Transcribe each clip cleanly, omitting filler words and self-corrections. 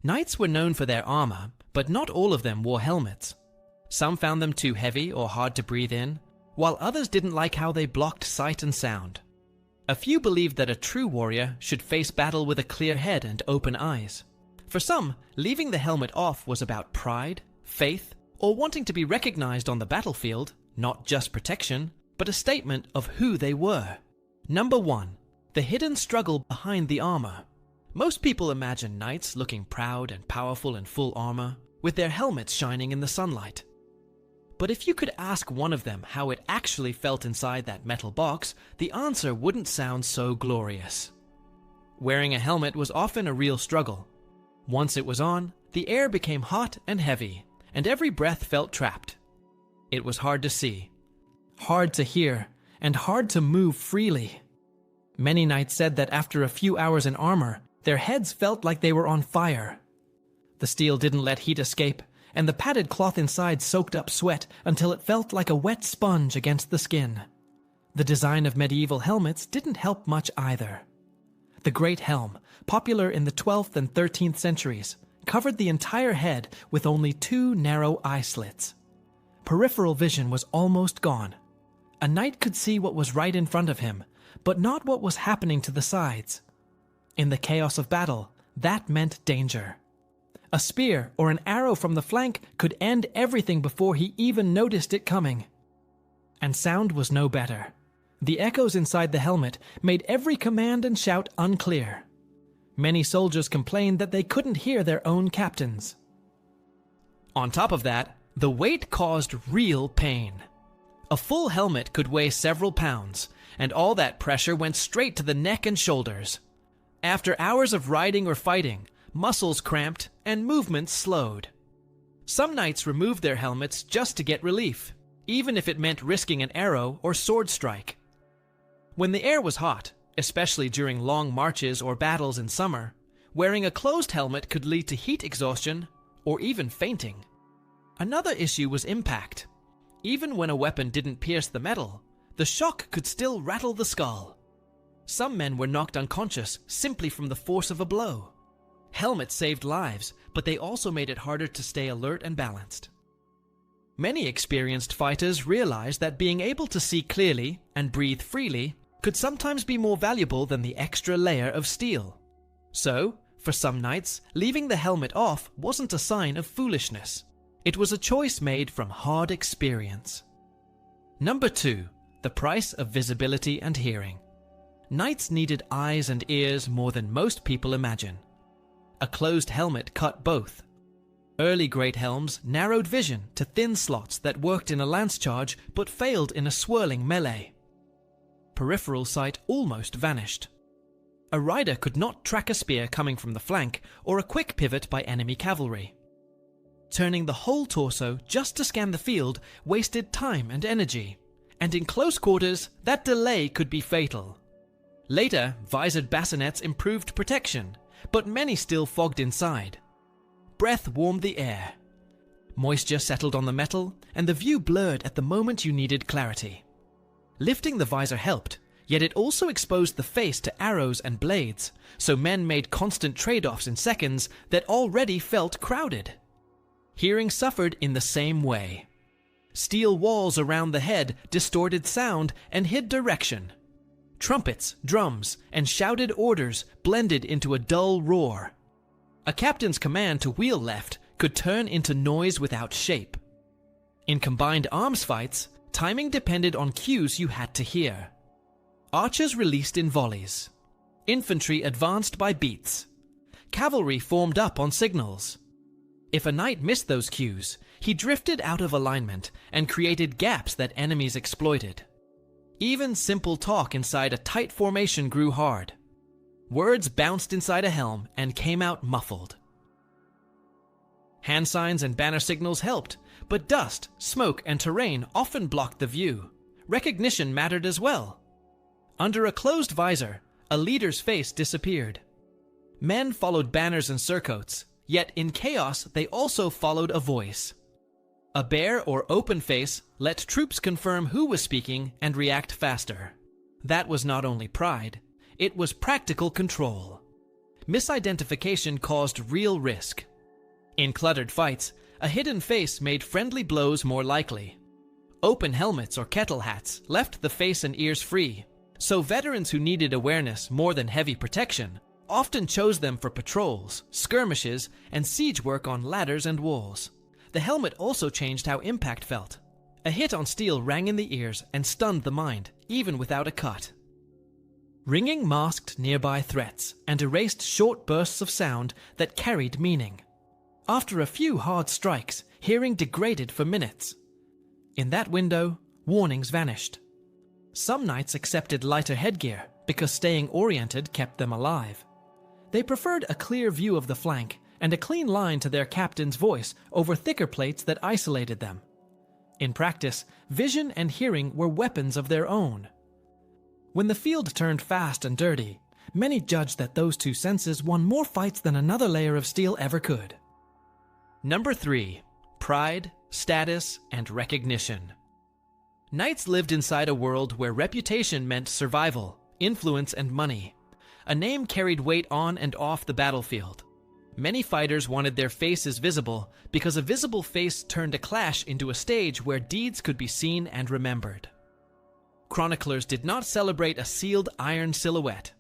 Knights were known for their armor, but not all of them wore helmets. Some found them too heavy or hard to breathe in, while others didn't like how they blocked sight and sound. A few believed that a true warrior should face battle with a clear head and open eyes. For some, leaving the helmet off was about pride, faith, or wanting to be recognized on the battlefield, not just protection, but a statement of who they were. Number 1. The hidden struggle behind the armor. Most people imagine knights looking proud and powerful in full armor, with their helmets shining in the sunlight. But if you could ask one of them how it actually felt inside that metal box, the answer wouldn't sound so glorious. Wearing a helmet was often a real struggle. Once it was on, the air became hot and heavy, and every breath felt trapped. It was hard to see, hard to hear, and hard to move freely. Many knights said that after a few hours in armor, their heads felt like they were on fire. The steel didn't let heat escape, and the padded cloth inside soaked up sweat until it felt like a wet sponge against the skin. The design of medieval helmets didn't help much either. The great helm, popular in the 12th and 13th centuries, covered the entire head with only 2 narrow eye slits. Peripheral vision was almost gone. A knight could see what was right in front of him, but not what was happening to the sides. In the chaos of battle, that meant danger. A spear or an arrow from the flank could end everything before he even noticed it coming. And sound was no better. The echoes inside the helmet made every command and shout unclear. Many soldiers complained that they couldn't hear their own captains. On top of that, the weight caused real pain. A full helmet could weigh several pounds, and all that pressure went straight to the neck and shoulders. After hours of riding or fighting, muscles cramped and movements slowed. Some knights removed their helmets just to get relief, even if it meant risking an arrow or sword strike. When the air was hot, especially during long marches or battles in summer, wearing a closed helmet could lead to heat exhaustion or even fainting. Another issue was impact. Even when a weapon didn't pierce the metal, the shock could still rattle the skull. Some men were knocked unconscious simply from the force of a blow. Helmets saved lives, but they also made it harder to stay alert and balanced. Many experienced fighters realized that being able to see clearly and breathe freely could sometimes be more valuable than the extra layer of steel. So, for some knights, leaving the helmet off wasn't a sign of foolishness. It was a choice made from hard experience. Number 2. The price of visibility and hearing. Knights needed eyes and ears more than most people imagine. A closed helmet cut both. Early great helms narrowed vision to thin slots that worked in a lance charge but failed in a swirling melee. Peripheral sight almost vanished. A rider could not track a spear coming from the flank or a quick pivot by enemy cavalry. Turning the whole torso just to scan the field wasted time and energy, and in close quarters, that delay could be fatal. Later, visored bassinets improved protection, but many still fogged inside. Breath warmed the air. Moisture settled on the metal, and the view blurred at the moment you needed clarity. Lifting the visor helped, yet it also exposed the face to arrows and blades, so men made constant trade-offs in seconds that already felt crowded. Hearing suffered in the same way. Steel walls around the head distorted sound and hid direction. Trumpets, drums, and shouted orders blended into a dull roar. A captain's command to wheel left could turn into noise without shape. In combined arms fights, timing depended on cues you had to hear. Archers released in volleys. Infantry advanced by beats. Cavalry formed up on signals. If a knight missed those cues, he drifted out of alignment and created gaps that enemies exploited. Even simple talk inside a tight formation grew hard. Words bounced inside a helm and came out muffled. Hand signs and banner signals helped, but dust, smoke, and terrain often blocked the view. Recognition mattered as well. Under a closed visor, a leader's face disappeared. Men followed banners and surcoats, yet in chaos they also followed a voice. A bare or open face let troops confirm who was speaking and react faster. That was not only pride, it was practical control. misidentification caused real risk. In cluttered fights, a hidden face made friendly blows more likely. Open helmets or kettle hats left the face and ears free, so veterans who needed awareness more than heavy protection often chose them for patrols, skirmishes, and siege work on ladders and walls. The helmet also changed how impact felt. A hit on steel rang in the ears and stunned the mind, even without a cut. Ringing masked nearby threats and erased short bursts of sound that carried meaning. After a few hard strikes, hearing degraded for minutes. In that window, warnings vanished. Some knights accepted lighter headgear because staying oriented kept them alive. They preferred a clear view of the flank and a clean line to their captain's voice over thicker plates that isolated them. In practice, vision and hearing were weapons of their own. When the field turned fast and dirty, many judged that those two senses won more fights than another layer of steel ever could. Number 3. Pride, status, and recognition. Knights lived inside a world where reputation meant survival, influence, and money. A name carried weight on and off the battlefield. Many fighters wanted their faces visible because a visible face turned a clash into a stage where deeds could be seen and remembered. Chroniclers did not celebrate a sealed iron silhouette.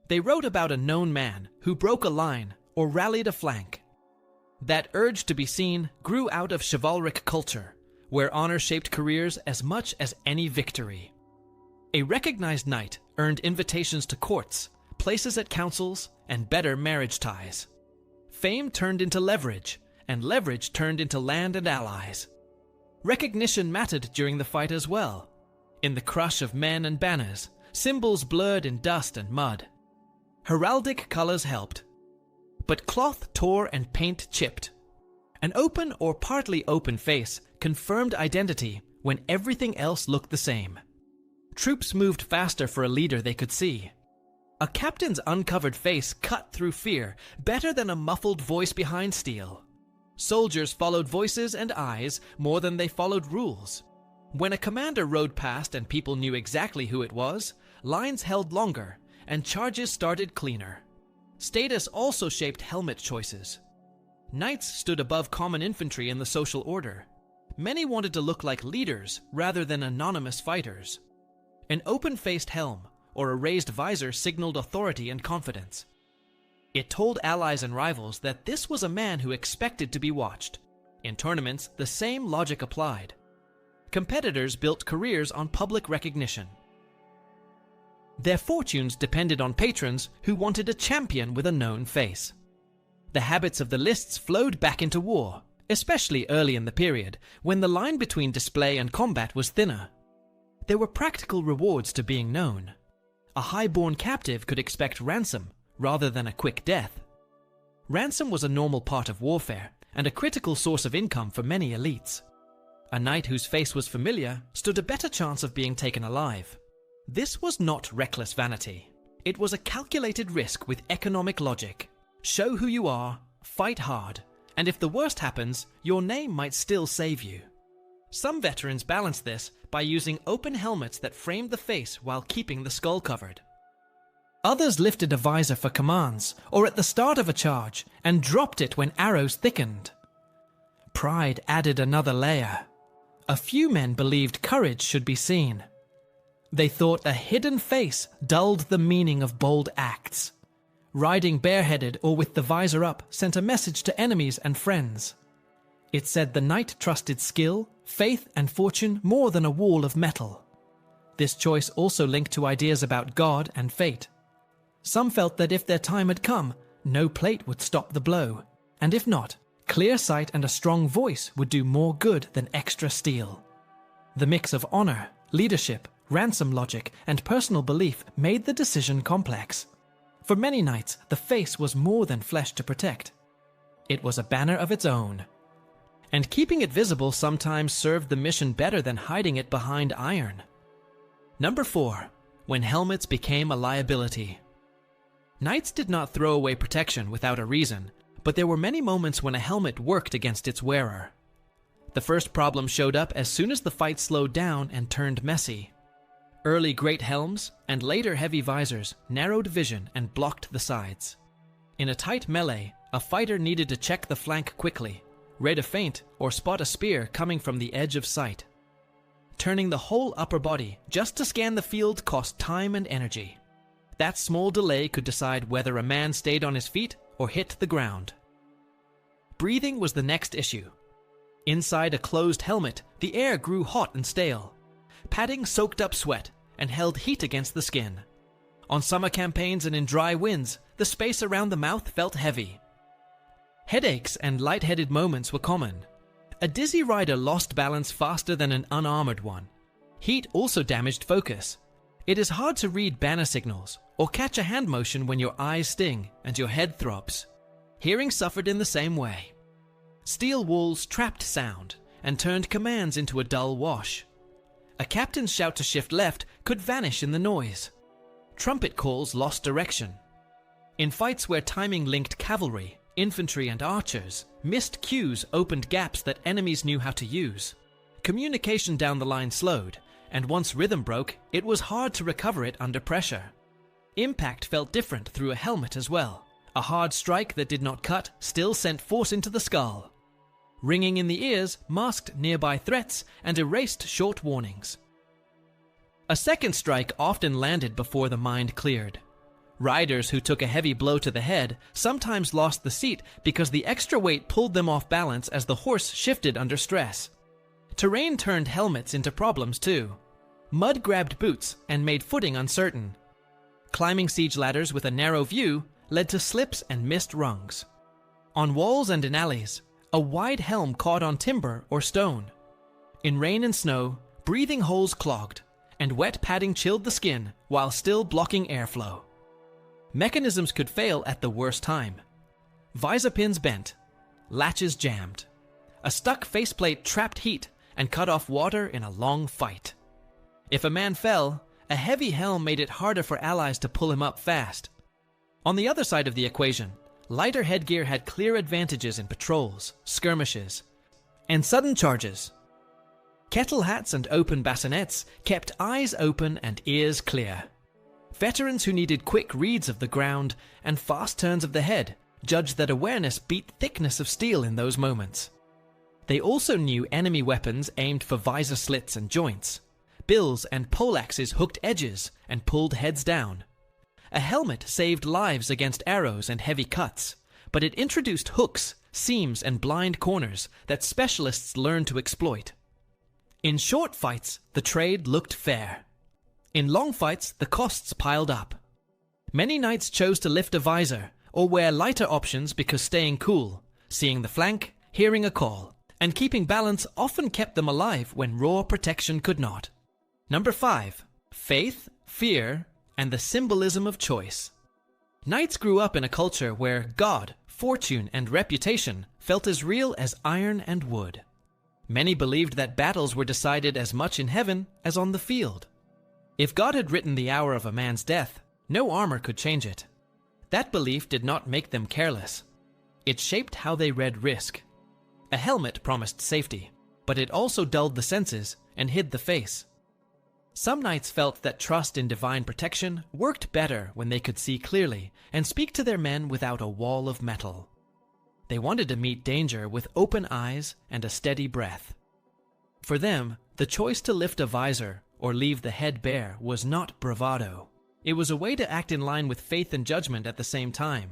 They wrote about a known man who broke a line or rallied a flank. That urge to be seen grew out of chivalric culture, where honor shaped careers as much as any victory. A recognized knight earned invitations to courts, places at councils, and better marriage ties. Fame turned into leverage, and leverage turned into land and allies. Recognition mattered during the fight as well. In the crush of men and banners, symbols blurred in dust and mud. Heraldic colors helped, but cloth tore and paint chipped. An open or partly open face confirmed identity when everything else looked the same. Troops moved faster for a leader they could see. A captain's uncovered face cut through fear better than a muffled voice behind steel. Soldiers followed voices and eyes more than they followed rules. When a commander rode past and people knew exactly who it was, lines held longer and charges started cleaner. Status also shaped helmet choices. Knights stood above common infantry in the social order. Many wanted to look like leaders rather than anonymous fighters. An open-faced helm or a raised visor signaled authority and confidence. It told allies and rivals that this was a man who expected to be watched. In tournaments, the same logic applied. Competitors built careers on public recognition. Their fortunes depended on patrons who wanted a champion with a known face. The habits of the lists flowed back into war, especially early in the period, when the line between display and combat was thinner. There were practical rewards to being known. A high-born captive could expect ransom rather than a quick death. Ransom was a normal part of warfare and a critical source of income for many elites. A knight whose face was familiar stood a better chance of being taken alive. This was not reckless vanity. It was a calculated risk with economic logic. Show who you are, fight hard, and if the worst happens, your name might still save you. Some veterans balanced this by using open helmets that framed the face while keeping the skull covered. Others lifted a visor for commands or at the start of a charge and dropped it when arrows thickened. Pride added another layer. A few men believed courage should be seen. They thought a hidden face dulled the meaning of bold acts. Riding bareheaded or with the visor up sent a message to enemies and friends. It said the knight trusted skill, faith, and fortune more than a wall of metal. This choice also linked to ideas about God and fate. Some felt that if their time had come, no plate would stop the blow, and if not, clear sight and a strong voice would do more good than extra steel. The mix of honor, leadership, ransom logic, and personal belief made the decision complex. For many knights, the face was more than flesh to protect. It was a banner of its own. And keeping it visible sometimes served the mission better than hiding it behind iron. Number 4. When helmets became a liability. Knights did not throw away protection without a reason, but there were many moments when a helmet worked against its wearer. The first problem showed up as soon as the fight slowed down and turned messy. Early great helms and later heavy visors narrowed vision and blocked the sides. In a tight melee, a fighter needed to check the flank quickly, read a feint, or spot a spear coming from the edge of sight. Turning the whole upper body just to scan the field cost time and energy. That small delay could decide whether a man stayed on his feet or hit the ground. Breathing was the next issue. Inside a closed helmet, the air grew hot and stale. Padding soaked up sweat and held heat against the skin. On summer campaigns and in dry winds, the space around the mouth felt heavy. Headaches and lightheaded moments were common. A dizzy rider lost balance faster than an unarmored one. Heat also damaged focus. It is hard to read banner signals or catch a hand motion when your eyes sting and your head throbs. Hearing suffered in the same way. Steel walls trapped sound and turned commands into a dull wash. A captain's shout to shift left could vanish in the noise. Trumpet calls lost direction. In fights where timing linked cavalry, infantry and archers, missed cues opened gaps that enemies knew how to use. Communication down the line slowed, and once rhythm broke, it was hard to recover it under pressure. Impact felt different through a helmet as well. A hard strike that did not cut still sent force into the skull. Ringing in the ears masked nearby threats and erased short warnings. A second strike often landed before the mind cleared. Riders who took a heavy blow to the head sometimes lost the seat because the extra weight pulled them off balance as the horse shifted under stress. Terrain turned helmets into problems too. Mud grabbed boots and made footing uncertain. Climbing siege ladders with a narrow view led to slips and missed rungs. On walls and in alleys, a wide helm caught on timber or stone. In rain and snow, breathing holes clogged, and wet padding chilled the skin while still blocking airflow. Mechanisms could fail at the worst time. Visor pins bent, latches jammed. A stuck faceplate trapped heat and cut off water in a long fight. If a man fell, a heavy helm made it harder for allies to pull him up fast. On the other side of the equation, lighter headgear had clear advantages in patrols, skirmishes, and sudden charges. Kettle hats and open bassinets kept eyes open and ears clear. Veterans who needed quick reads of the ground and fast turns of the head judged that awareness beat thickness of steel in those moments. They also knew enemy weapons aimed for visor slits and joints. Bills and poleaxes hooked edges and pulled heads down. A helmet saved lives against arrows and heavy cuts, but it introduced hooks, seams, and blind corners that specialists learned to exploit. In short fights, the trade looked fair. In long fights, the costs piled up. Many knights chose to lift a visor or wear lighter options because staying cool, seeing the flank, hearing a call, and keeping balance often kept them alive when raw protection could not. Number 5. Faith, fear, and the symbolism of choice. Knights grew up in a culture where God, fortune, and reputation felt as real as iron and wood. Many believed that battles were decided as much in heaven as on the field. If God had written the hour of a man's death, no armor could change it. That belief did not make them careless. It shaped how they read risk. A helmet promised safety, but it also dulled the senses and hid the face. Some knights felt that trust in divine protection worked better when they could see clearly and speak to their men without a wall of metal. They wanted to meet danger with open eyes and a steady breath. For them, the choice to lift a visor or leave the head bare was not bravado. It was a way to act in line with faith and judgment at the same time.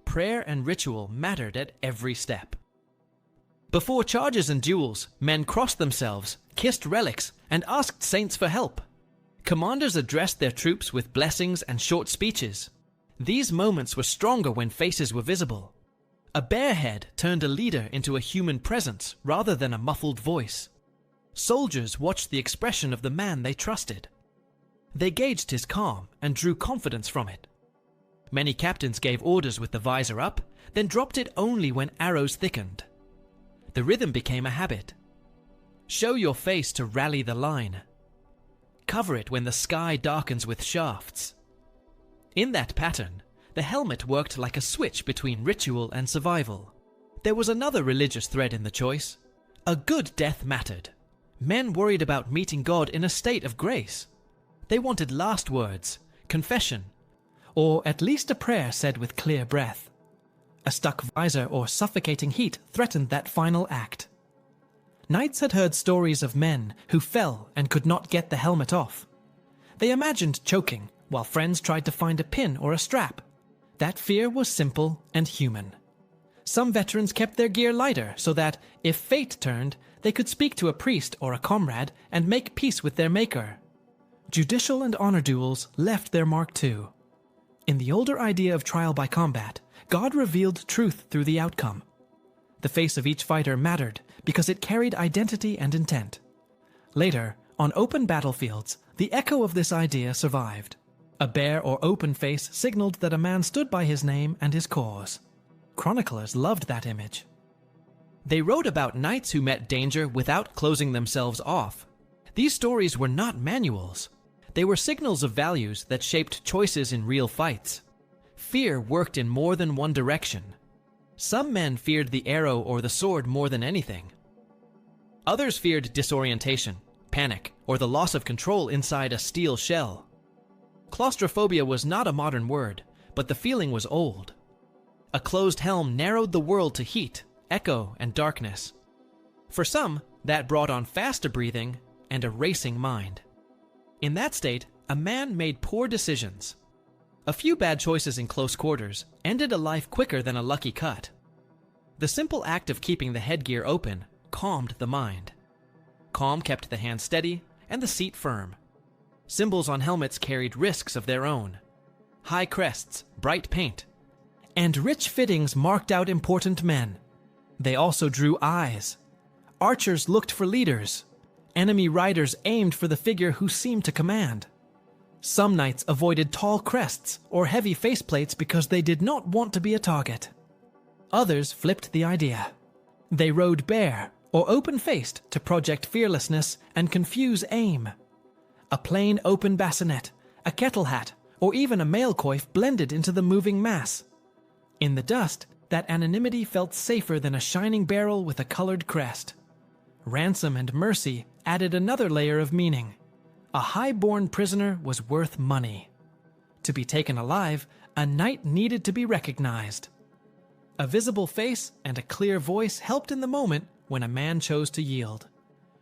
Prayer and ritual mattered at every step. Before charges and duels, men crossed themselves, kissed relics, and asked saints for help. Commanders addressed their troops with blessings and short speeches. These moments were stronger when faces were visible. A bare head turned a leader into a human presence rather than a muffled voice. Soldiers watched the expression of the man they trusted. They gauged his calm and drew confidence from it. Many captains gave orders with the visor up, then dropped it only when arrows thickened. The rhythm became a habit. Show your face to rally the line. Cover it when the sky darkens with shafts. In that pattern, the helmet worked like a switch between ritual and survival. There was another religious thread in the choice. A good death mattered. Men worried about meeting God in a state of grace. They wanted last words, confession, or at least a prayer said with clear breath. A stuck visor or suffocating heat threatened that final act. Knights had heard stories of men who fell and could not get the helmet off. They imagined choking, while friends tried to find a pin or a strap. That fear was simple and human. Some veterans kept their gear lighter so that, if fate turned, they could speak to a priest or a comrade and make peace with their maker. Judicial and honor duels left their mark too. In the older idea of trial by combat, God revealed truth through the outcome. The face of each fighter mattered because it carried identity and intent. Later, on open battlefields, the echo of this idea survived. A bare or open face signaled that a man stood by his name and his cause. Chroniclers loved that image. They wrote about knights who met danger without closing themselves off. These stories were not manuals. They were signals of values that shaped choices in real fights. Fear worked in more than one direction. Some men feared the arrow or the sword more than anything. Others feared disorientation, panic, or the loss of control inside a steel shell. Claustrophobia was not a modern word, but the feeling was old. A closed helm narrowed the world to heat, echo, and darkness. For some, that brought on faster breathing and a racing mind. In that state, a man made poor decisions. A few bad choices in close quarters ended a life quicker than a lucky cut. The simple act of keeping the headgear open calmed the mind. Calm kept the hand steady and the seat firm. Symbols on helmets carried risks of their own. High crests, bright paint, and rich fittings marked out important men. They also drew eyes. Archers looked for leaders. Enemy riders aimed for the figure who seemed to command. Some knights avoided tall crests or heavy faceplates because they did not want to be a target. Others flipped the idea. They rode bare or open-faced to project fearlessness and confuse aim. A plain open bassinet, a kettle hat, or even a mail coif blended into the moving mass. In the dust, that anonymity felt safer than a shining barrel with a colored crest. Ransom and mercy added another layer of meaning. A high-born prisoner was worth money. To be taken alive, a knight needed to be recognized. A visible face and a clear voice helped in the moment when a man chose to yield.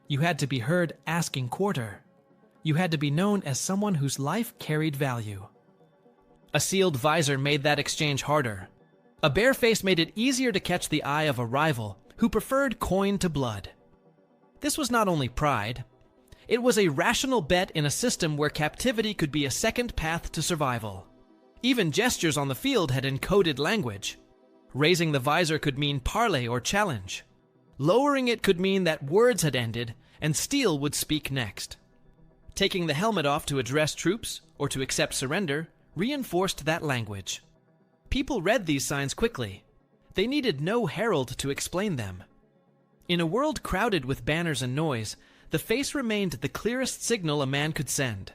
You had to be heard asking quarter. You had to be known as someone whose life carried value. A sealed visor made that exchange harder. A bare face made it easier to catch the eye of a rival who preferred coin to blood. This was not only pride. It was a rational bet in a system where captivity could be a second path to survival. Even gestures on the field had encoded language. Raising the visor could mean parley or challenge. Lowering it could mean that words had ended and steel would speak next. Taking the helmet off to address troops or to accept surrender reinforced that language. People read these signs quickly. They needed no herald to explain them. In a world crowded with banners and noise, the face remained the clearest signal a man could send.